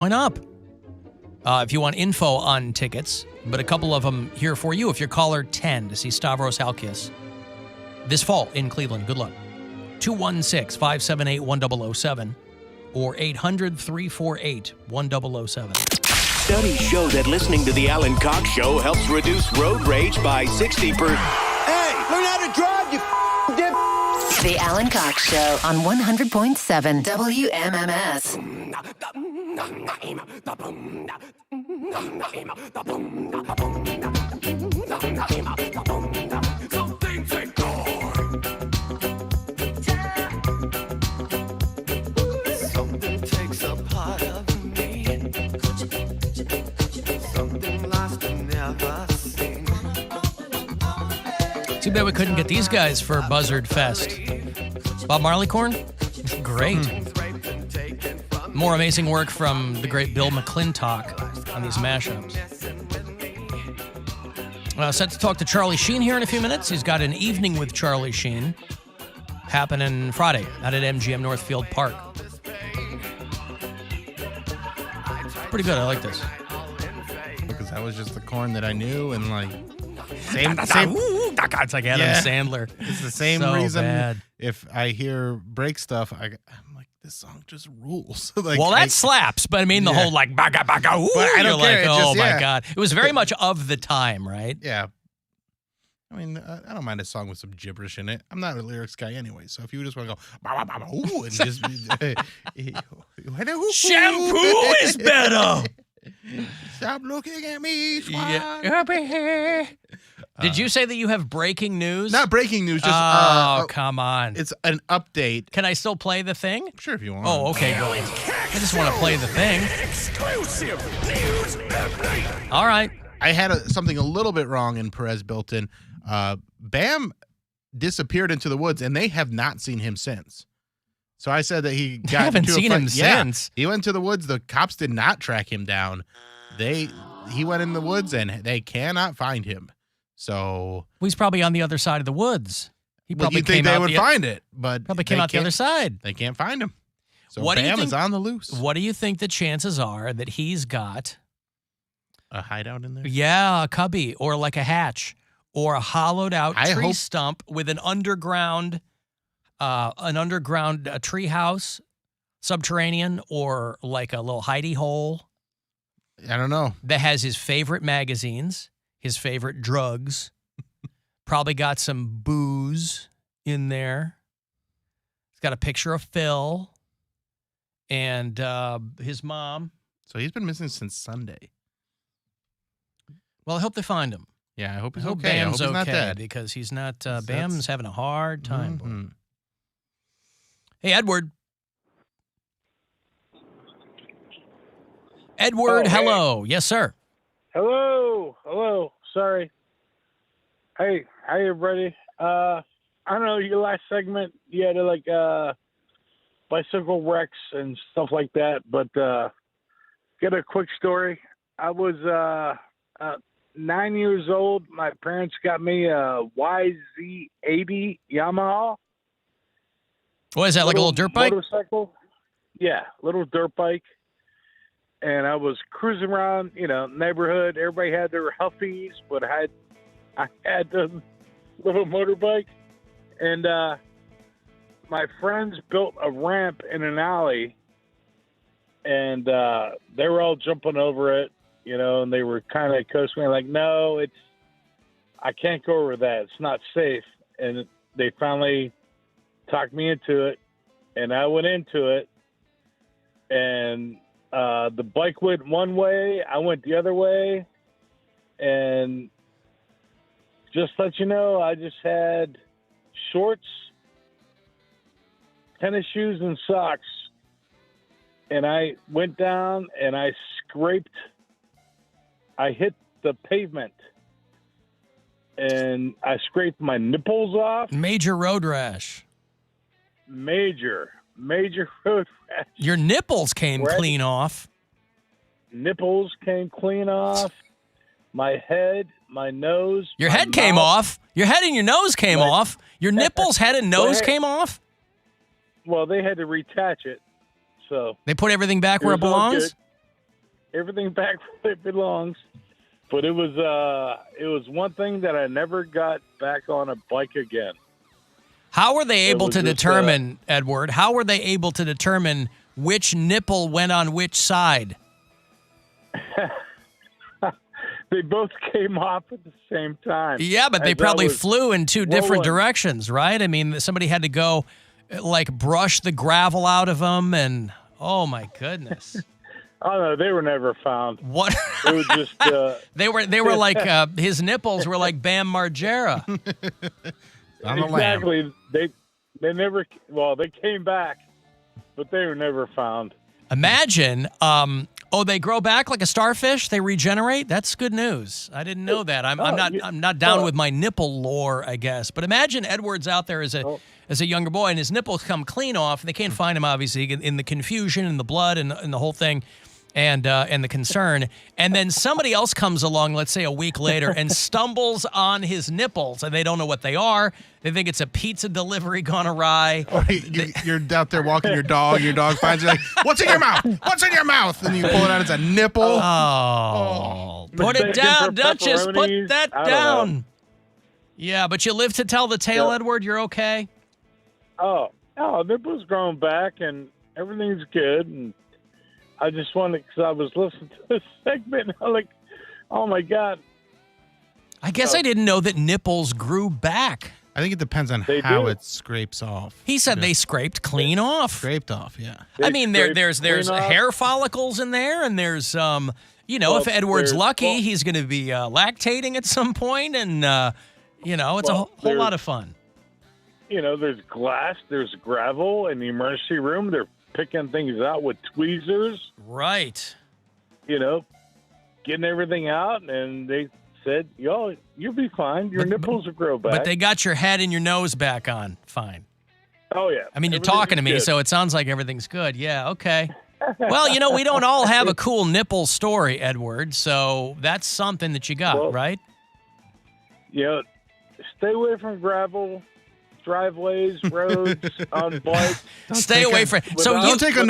Join up. If you want info on tickets, but a couple of them here for you if you're caller 10 to see Stavros Halkias this fall in Cleveland. Good luck. 216-578-1007 or 800-348-1007. Studies show that listening to the Alan Cox Show helps reduce road rage by 60%. Hey, learn how to drive, you dip. The Alan Cox Show on 100.7 WMMS. Something takes a part of me. Something lost and never seen. Too bad we couldn't get these guys for Buzzard Fest. Bob Marley Corn? Great. More amazing work from the great Bill McClintock on these mashups. Set to talk to Charlie Sheen here in a few minutes. He's got an evening with Charlie Sheen happening Friday out at MGM Northfield Park. Pretty good. I like this. Because that was just the corn that I knew, and like same. It's like Adam Sandler. It's the same So reason. bad. If I hear break stuff, I'm like, this song just rules. Like, Well, that slaps, but I mean the whole like baga baga. Ooh, But I don't you're care. like, It oh just- my yeah. god. It was very much of the time, right? Yeah. I mean, I don't mind a song with some gibberish in it. I'm not a lyrics guy anyway, so if you just want to go, bah, bah, bah, bah, ooh, and just Shampoo is better. Stop looking at me. Yeah. Did you say that you have breaking news? Not breaking news, just come on. it's an update. Can I still play the thing? Sure, if you want. Oh, okay, go. I just want to play the thing. Exclusive news update. All right. I had something a little bit wrong in Perez built in. Bam disappeared into the woods, and they have not seen him since. So I said that he got haven't into a seen fight. him Yeah, since. he went to the woods. The cops did not track him down. He went in the woods, and they cannot find him. So Well, he's probably on the other side of the woods. He well, probably you'd think came they out would find it, but probably came they out the other can't- side. They can't find him. So What do you Bam think- is on the loose. What do you think the chances are that he's got A hideout in there? a cubby or like a hatch or a hollowed out I tree hope- stump with an underground tree house, subterranean, or like a little hidey hole I don't know. that has his favorite magazines, his favorite drugs, probably got some booze in there. He's got a picture of Phil and his mom. So he's been missing since Sunday. Well, I hope they find him. Yeah, I hope he's I hope okay. I hope Bam's he's not okay dead. because he's not. That's- Bam's having a hard time. boy. Mhm. Hey, Edward. Edward, Oh, hey. hello. Yes, sir. Hello. Sorry. Hey, hi everybody. I don't know, your last segment, you had like bicycle wrecks and stuff like that, but get a quick story. I was 9 years old. My parents got me a YZ80 Yamaha. What is that, like a little dirt bike? Motorcycle. Yeah, little dirt bike. And I was cruising around, neighborhood. Everybody had their Huffies, but I had the little motorbike. And my friends built a ramp in an alley, and they were all jumping over it, and they were kind of coasting like, no, I can't go over that. It's not safe. And they finally talked me into it, and I went into it, and the bike went one way, I went the other way, and just to let you know, I just had shorts, tennis shoes, and socks, and I went down and I hit the pavement, and I scraped my nipples off. Major road rash. Major road rash. Your nipples came Red. clean off. Nipples came clean off. My head, my nose. Your my head came mouth. off. Your head and your nose came What? off. Your nipples, head, and nose What? came off. Well, they had to retach it, so They put everything back where it was all belongs. good. everything back where it belongs. But it was one thing that I never got back on a bike again. How were they able was to just, determine, Edward? How were they able to determine which nipple went on which side? They both came off at the same time. Yeah, but they As I probably was flew in two different rolling. directions, right? I mean, somebody had to go, like, brush the gravel out of them, and oh my goodness, Oh no, they were never found. what? It was just They were like his nipples were like Bam Margera. On the lamb. exactly. They never. Well, they came back, but they were never found. Imagine, they grow back like a starfish. They regenerate. That's good news. I didn't know that. I'm not down with my nipple lore, I guess. But imagine Edward's out there as a younger boy, and his nipples come clean off. They can't find him, obviously, in the confusion and the blood and the whole thing. And the concern, and then somebody else comes along, let's say a week later, and stumbles on his nipples, and they don't know what they are. They think it's a pizza delivery gone awry. Or you're out there walking your dog finds you like, what's in your mouth? What's in your mouth? And you pull it out, it's a nipple. Oh, put it Mistaken down, for Duchess. Put pepperonis? that I don't down. know. Yeah, but you live to tell the tale, Yeah. Edward. You're okay. Oh, nipples growing back, and everything's good. And I just wanted, because I was listening to this segment, and I'm like, oh my God. I guess I didn't know that nipples grew back. I think it depends on They how do. it scrapes off. He said they scraped clean off. Scraped off, yeah. I mean, scrape there's clean off. hair follicles in there, and there's Well, if Edward's there's- lucky, well- he's going to be lactating at some point, and it's a whole there's- lot of fun. There's glass, there's gravel in the emergency room. They're picking things out with tweezers, Right. getting everything out. And they said, you'll be fine. Your nipples will grow back. But they got your head and your nose back on. Fine. oh, yeah. I mean, you're Everything talking to is me, good. so it sounds like everything's good. Yeah, okay. Well, we don't all have a cool nipple story, Edward, so that's something that you got, Well, right? Stay away from gravel, driveways, roads, on bikes. Stay away from. So Without- you, Don't take without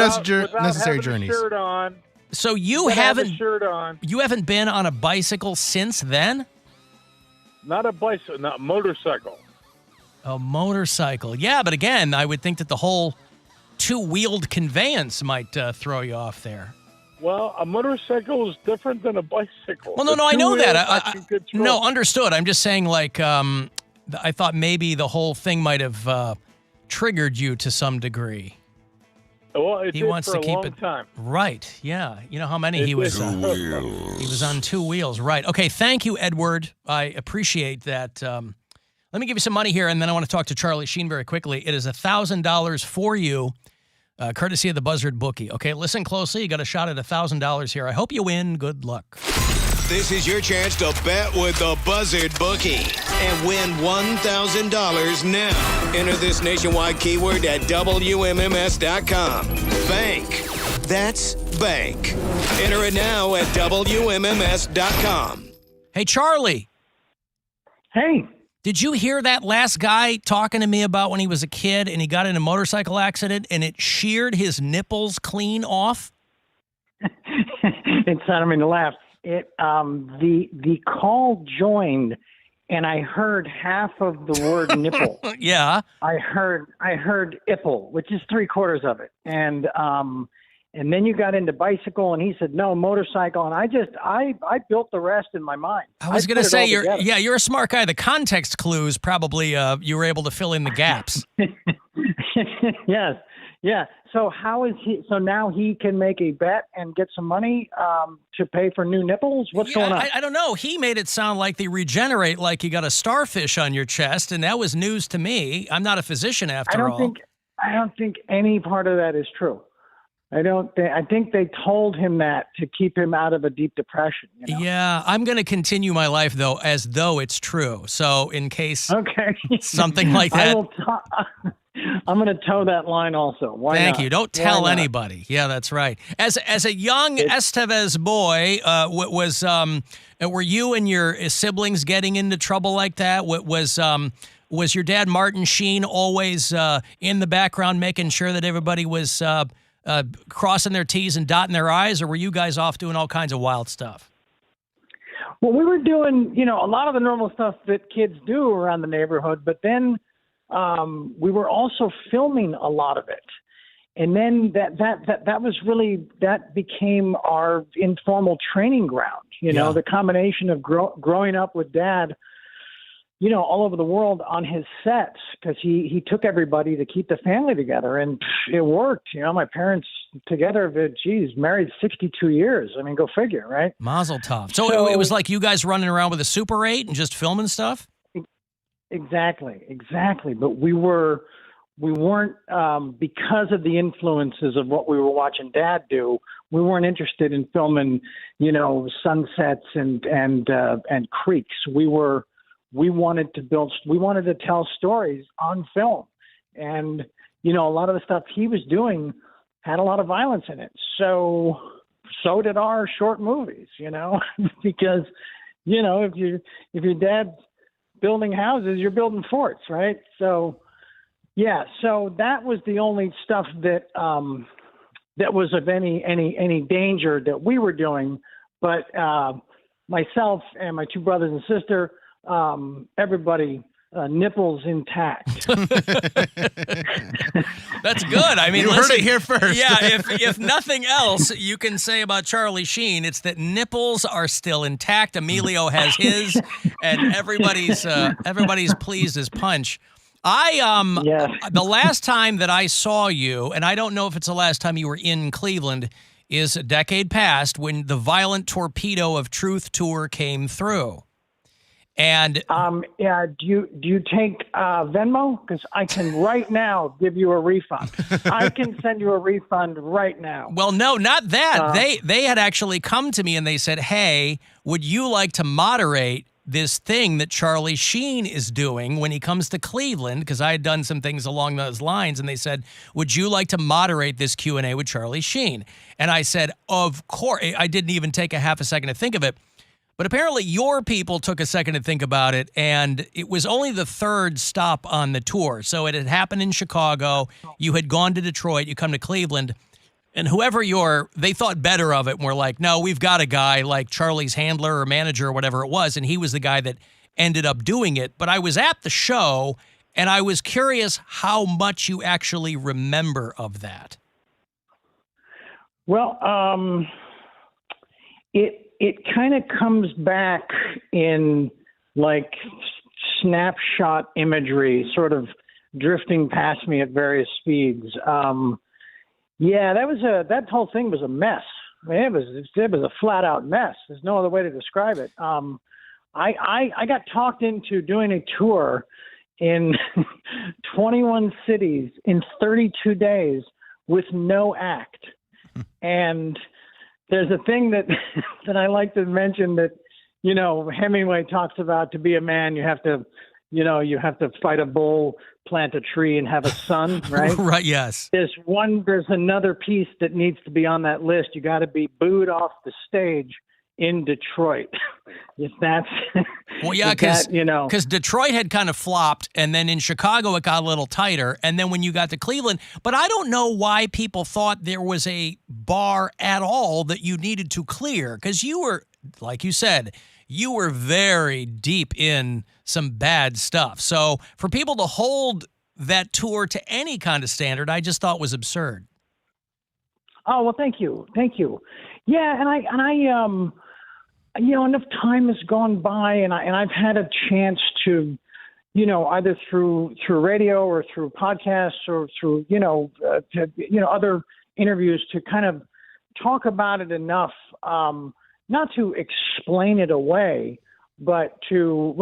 unnecessary having journeys. A shirt on. so you Gotta have a haven't shirt on. been on a bicycle since then? Not a bicycle, not motorcycle. A motorcycle, yeah, but again, I would think that the whole two-wheeled conveyance might throw you off there. Well, a motorcycle is different than a bicycle. Well, no, The I know two-wheel that. I can control. No, understood. I'm just saying, like, I thought maybe the whole thing might have triggered you to some degree. Well, it He did wants for to a keep long it time. right. Yeah, you know how many It he was. did. He was on two wheels. Right. Okay. Thank you, Edward. I appreciate that. Let me give you some money here, and then I want to talk to Charlie Sheen very quickly. It is $1,000 for you, courtesy of the Buzzard Bookie. Okay, listen closely. You got a shot at $1,000 here. I hope you win. Good luck. This is your chance to bet with the Buzzard Bookie and win $1,000 now. Enter this nationwide keyword at WMMS.com. Bank. That's bank. Enter it now at WMMS.com. Hey, Charlie. Hey, Did you hear that last guy talking to me about when he was a kid and he got in a motorcycle accident and it sheared his nipples clean off? it's not. I mean to laugh. The call joined, and I heard half of the word nipple. Yeah. I heard ipple, which is 3/4 of it, and then you got into bicycle, and he said no motorcycle, and I built the rest in my mind. I was going put to it say, all you're together. a smart guy. The context clues probably you were able to fill in the gaps. Yes. Yeah. So how is he? So now he can make a bet and get some money to pay for new nipples. What's going on? I don't know. He made it sound like they regenerate, like you got a starfish on your chest, and that was news to me. I'm not a physician after all. I don't think any part of that is true. I think they told him that to keep him out of a deep depression. You know? Yeah, I'm going to continue my life though as though it's true. So in case Okay. something like that. I'm going to toe that line also. Why Thank not? you. Don't Why tell not? anybody. Yeah, that's right. As a young Estevez boy, were you and your siblings getting into trouble like that? Was your dad Martin Sheen always in the background making sure that everybody was crossing their T's and dotting their I's, or were you guys off doing all kinds of wild stuff? Well, we were doing, a lot of the normal stuff that kids do around the neighborhood, but then we were also filming a lot of it. And then that became our informal training ground. The combination of growing up with Dad, all over the world on his sets, because he took everybody to keep the family together, and it worked. My parents together, married 62 years. I mean, go figure, right? Mazel tov. So it was like you guys running around with a Super 8 and just filming stuff? Exactly. But we weren't, because of the influences of what we were watching Dad do, we weren't interested in filming, sunsets and creeks. We wanted to tell stories on film. And, a lot of the stuff he was doing had a lot of violence in it. So did our short movies, because, if your dad's building houses, you're building forts, right? So, yeah, so that was the only stuff that that was of any danger that we were doing. But myself and my two brothers and sister, everybody, nipples intact. That's good. I mean, you heard it here first. Yeah, if nothing else you can say about Charlie Sheen, it's that nipples are still intact. Emilio has his, and everybody's pleased as punch. The last time that I saw you, and I don't know if it's the last time you were in Cleveland, is a decade past when the Violent Torpedo of Truth tour came through. And do you take Venmo? Because I can right now give you a refund. I can send you a refund right now. Well, no, not that. They had actually come to me and they said, "Hey, would you like to moderate this thing that Charlie Sheen is doing when he comes to Cleveland?" Because I had done some things along those lines, and they said, "Would you like to moderate this Q&A with Charlie Sheen?" And I said, "Of course." I didn't even take a half a second to think of it. But apparently your people took a second to think about it, and it was only the third stop on the tour. So it had happened in Chicago. You had gone to Detroit. You come to Cleveland. And they thought better of it and were like, no, we've got a guy like Charlie's handler or manager or whatever it was, and he was the guy that ended up doing it. But I was at the show, and I was curious how much you actually remember of that. Well, it kind of comes back in like snapshot imagery, sort of drifting past me at various speeds. Yeah, that whole thing was a mess. I mean, it was a flat out mess. There's no other way to describe it. I got talked into doing a tour in 21 cities in 32 days with no act. And there's a thing that I like to mention that, Hemingway talks about. To be a man, you have to fight a bull, plant a tree, and have a son, right? Right, yes. There's another piece that needs to be on that list. You got to be booed off the stage in Detroit. If that's well, yeah, because Detroit had kind of flopped, and then in Chicago it got a little tighter, and then when you got to Cleveland, but I don't know why people thought there was a bar at all that you needed to clear, because you were, like you said, you were very deep in some bad stuff. So for people to hold that tour to any kind of standard, I just thought was absurd. Oh, well, thank you. Yeah, and I enough time has gone by, and I've had a chance to, either through radio or through podcasts or through other interviews to kind of talk about it enough, not to explain it away, but to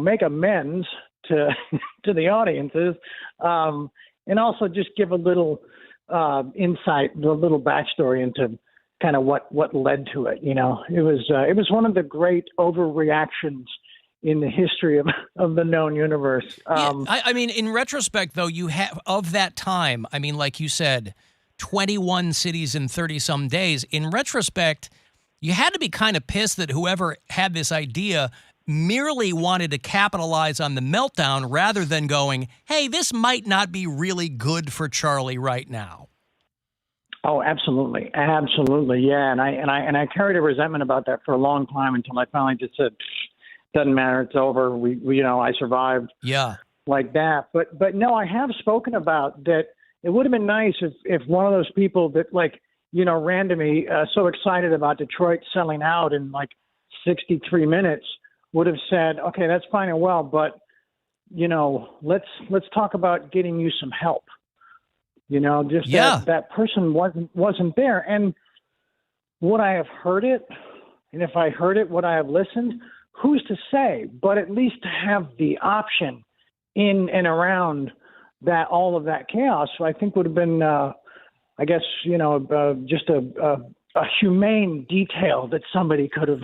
make amends to to the audiences, and also just give a little insight, a little backstory into kind of what led to it. It was one of the great overreactions in the history of the known universe. I mean, in retrospect, though, you have of that time. I mean, like you said, 21 cities in 30 some days. In retrospect, you had to be kind of pissed that whoever had this idea merely wanted to capitalize on the meltdown rather than going, hey, this might not be really good for Charlie right now. Oh, absolutely, absolutely, yeah. And I carried a resentment about that for a long time until I finally just said, "Doesn't matter, it's over." We I survived. Yeah. Like that. But no, I have spoken about that. It would have been nice if one of those people that ran to me so excited about Detroit selling out in like 63 minutes would have said, "Okay, that's fine and well, but let's talk about getting you some help." Just that person wasn't there. And would I have heard it? And if I heard it, would I have listened? Who's to say? But at least to have the option in and around that, all of that chaos, I think would have been, just a humane detail that somebody could have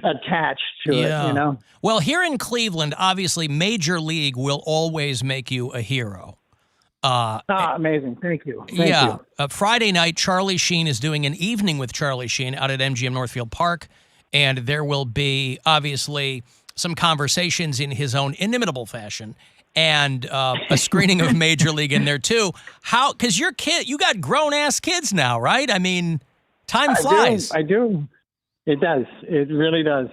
attached to it. Well, here in Cleveland, obviously, Major League will always make you a hero. Amazing. Thank you. Thank you. Friday night, Charlie Sheen is doing an evening with Charlie Sheen out at MGM Northfield Park, and there will be, obviously, some conversations in his own inimitable fashion, and a screening of Major League in there, too. How? Because you got grown-ass kids now, right? I mean, time flies. I do. It does. It really does.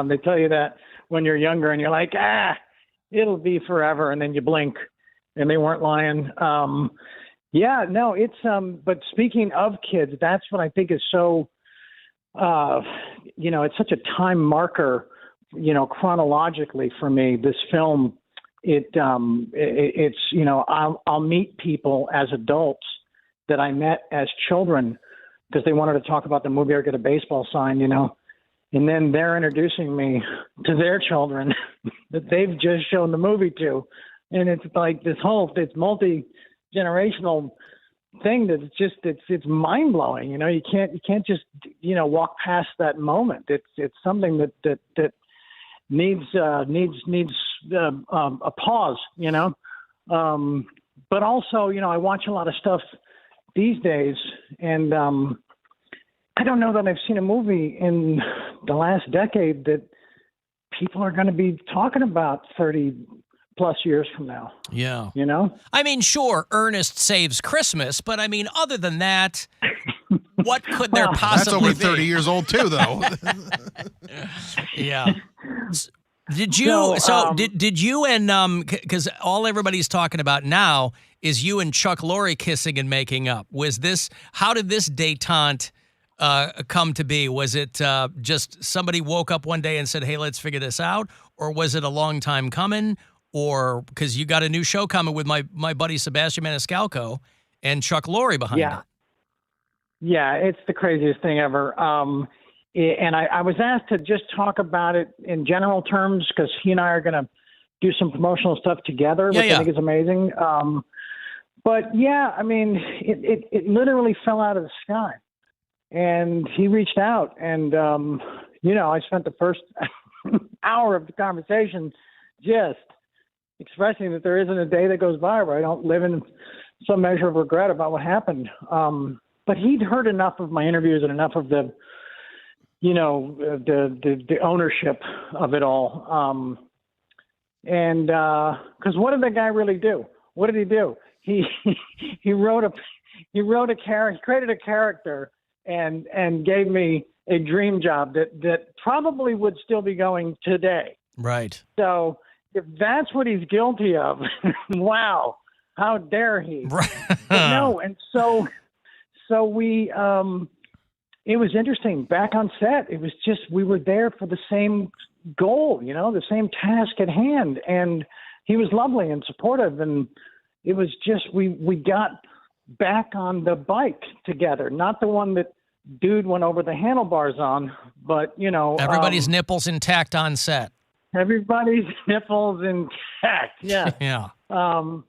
They tell you that when you're younger, and you're like, it'll be forever, and then you blink. And they weren't lying. But speaking of kids, that's what I think is so, it's such a time marker, chronologically for me. This film, I'll meet people as adults that I met as children because they wanted to talk about the movie or get a baseball sign, and then they're introducing me to their children that they've just shown the movie to. And it's like this whole, it's multi-generational thing that it's mind blowing. You can't just, walk past that moment. It's something that needs a pause, but also, I watch a lot of stuff these days, and I don't know that I've seen a movie in the last decade that people are going to be talking about 30 plus years from now. Yeah. I mean, sure, Ernest Saves Christmas, but I mean, other than that, what could there possibly be? That's over 30 years old too, though. Yeah. Did you and because all everybody's talking about now is you and Chuck Lorre kissing and making up. How did this detente come to be? Was it just somebody woke up one day and said, "Hey, let's figure this out," or was it a long time coming? Or because you got a new show coming with my buddy Sebastian Maniscalco and Chuck Lorre behind it. Yeah, it's the craziest thing ever. And I was asked to just talk about it in general terms because he and I are going to do some promotional stuff together, which I think is amazing. But yeah, I mean, it literally fell out of the sky. And he reached out, and I spent the first hour of the conversation just expressing that there isn't a day that goes by where I don't live in some measure of regret about what happened. But he'd heard enough of my interviews and enough of the ownership of it all. And because what did the guy really do? What did he do? He created a character and gave me a dream job that probably would still be going today. Right. So if that's what he's guilty of, wow, how dare he? Right. No, and so we, it was interesting. Back on set, it was just, we were there for the same goal, the same task at hand. And he was lovely and supportive. And it was just, we got back on the bike together, not the one that dude went over the handlebars on, but, everybody's nipples intact on set. Everybody's nipples intact. Yeah. Yeah. And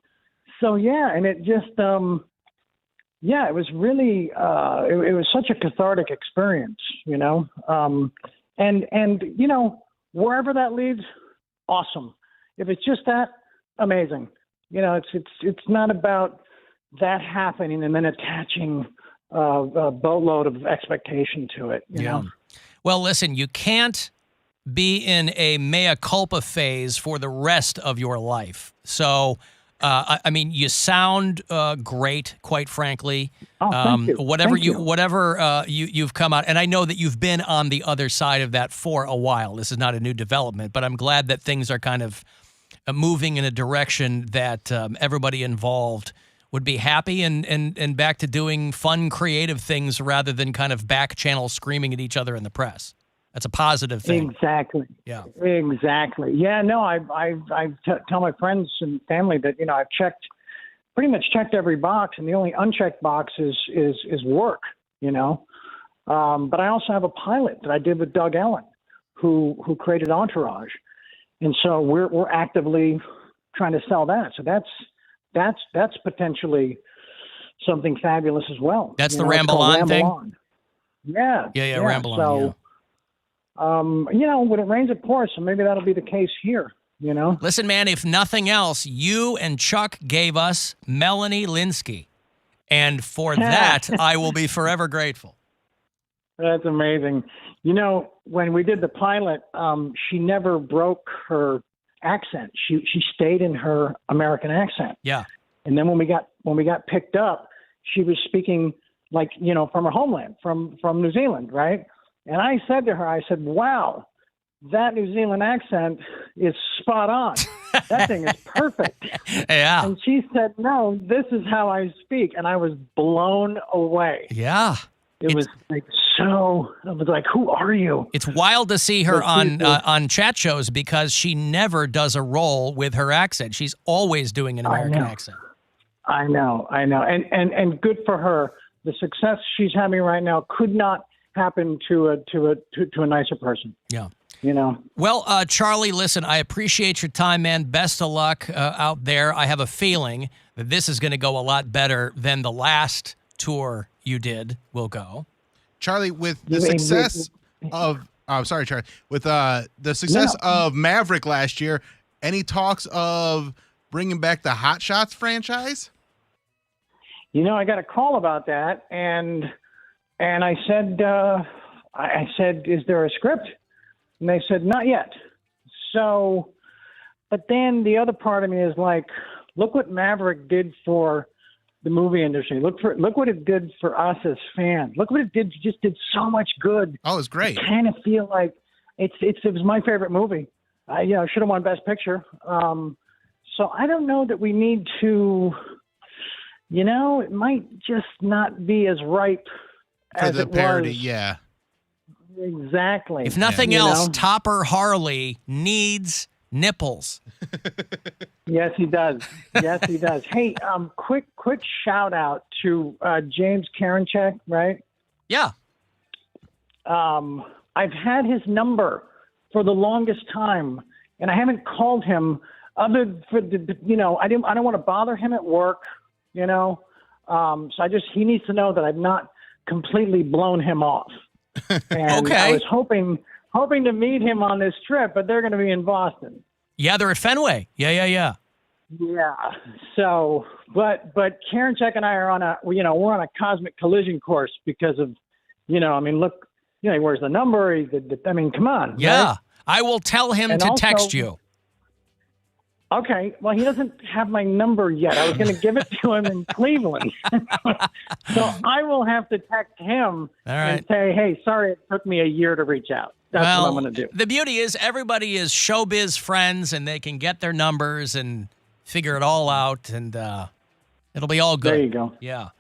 it just, it was really, it was such a cathartic experience, and wherever that leads, awesome. If it's just that, amazing. It's not about that happening and then attaching a boatload of expectation to it. You know? Well, listen, you can't be in a mea culpa phase for the rest of your life. So I mean, you sound great, quite frankly. Oh, thank you. Whatever you've come out, and I know that you've been on the other side of that for a while. This is not a new development, but I'm glad that things are kind of moving in a direction that everybody involved would be happy and back to doing fun, creative things rather than kind of back channel screaming at each other in the press. That's a positive thing. Exactly. Yeah. Exactly. Yeah. No, I tell my friends and family that I've pretty much checked every box, and the only unchecked box is work. But I also have a pilot that I did with Doug Ellen, who created Entourage, and so we're actively trying to sell that. So that's potentially something fabulous as well. That's the Ramble On thing. On. Yeah. Yeah. Ramble On. So. When it rains, it pours, so maybe that'll be the case here, Listen, man, if nothing else, you and Chuck gave us Melanie Linsky. And for that, I will be forever grateful. That's amazing. When we did the pilot, she never broke her accent. She stayed in her American accent. Yeah. And then when we got picked up, she was speaking like, from her homeland, from New Zealand, right? And I said to her, wow, that New Zealand accent is spot on. That thing is perfect. Yeah. And she said, no, this is how I speak. And I was blown away. Yeah. It was like, who are you? It's wild to see her on chat shows because she never does a role with her accent. She's always doing an American accent. I know. And good for her. The success she's having right now could not happen to a nicer person. Yeah. Well, Charlie, listen, I appreciate your time, man. Best of luck out there. I have a feeling that this is going to go a lot better than the last tour you did will go. Charlie, with the success of with the success of Maverick last year, any talks of bringing back the Hot Shots franchise? I got a call about that, and I said, is there a script? And they said, not yet. So, but then the other part of me is like, look what Maverick did for the movie industry. Look what it did for us as fans. Look what it did. Just did so much good. Oh, it was great. I kind of feel like it was my favorite movie. I should have won Best Picture. So I don't know that we need to, it might just not be as ripe for the parody, was. Yeah. Exactly. If nothing else, Topper Harley needs nipples. Yes, he does. Hey, quick shout out to James Karinchak, right? Yeah. I've had his number for the longest time, and I haven't called him I don't want to bother him at work, so he needs to know that I've not completely blown him off. And okay. I was hoping to meet him on this trip, but they're going to be in Boston. Yeah, they're at Fenway. Yeah. Yeah. So, but Karinchak and I are we're on a cosmic collision course because of, look, he wears the number. Come on. Yeah. Right? I will tell him to text you. Okay. Well, he doesn't have my number yet. I was going to give it to him in Cleveland. So I will have to text him and say, hey, sorry, it took me a year to reach out. That's what I'm going to do. The beauty is everybody is showbiz friends, and they can get their numbers and figure it all out, and it'll be all good. There you go. Yeah.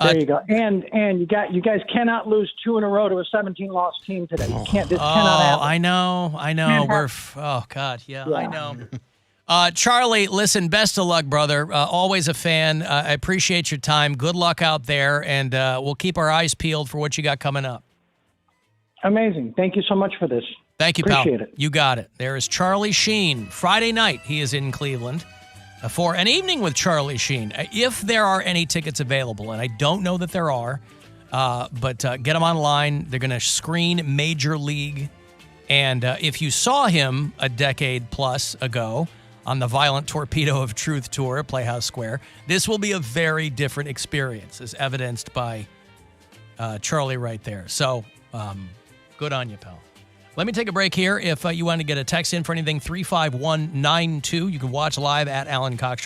There you go. And you guys cannot lose 2 in a row to a 17-loss team today. You can't. This cannot happen. I know. God. Yeah, I know. Charlie, listen, best of luck, brother. Always a fan. I appreciate your time. Good luck out there, and we'll keep our eyes peeled for what you got coming up. Amazing. Thank you so much for this. Thank you, pal. Appreciate it. You got it. There is Charlie Sheen. Friday night, he is in Cleveland for an evening with Charlie Sheen. If there are any tickets available, and I don't know that there are, but get them online. They're going to screen Major League. And if you saw him a decade plus ago on the Violent Torpedo of Truth tour at Playhouse Square, this will be a very different experience, as evidenced by Charlie right there. So good on you, pal. Let me take a break here. If you want to get a text in for anything, 35192. You can watch live at Alan Cox Show.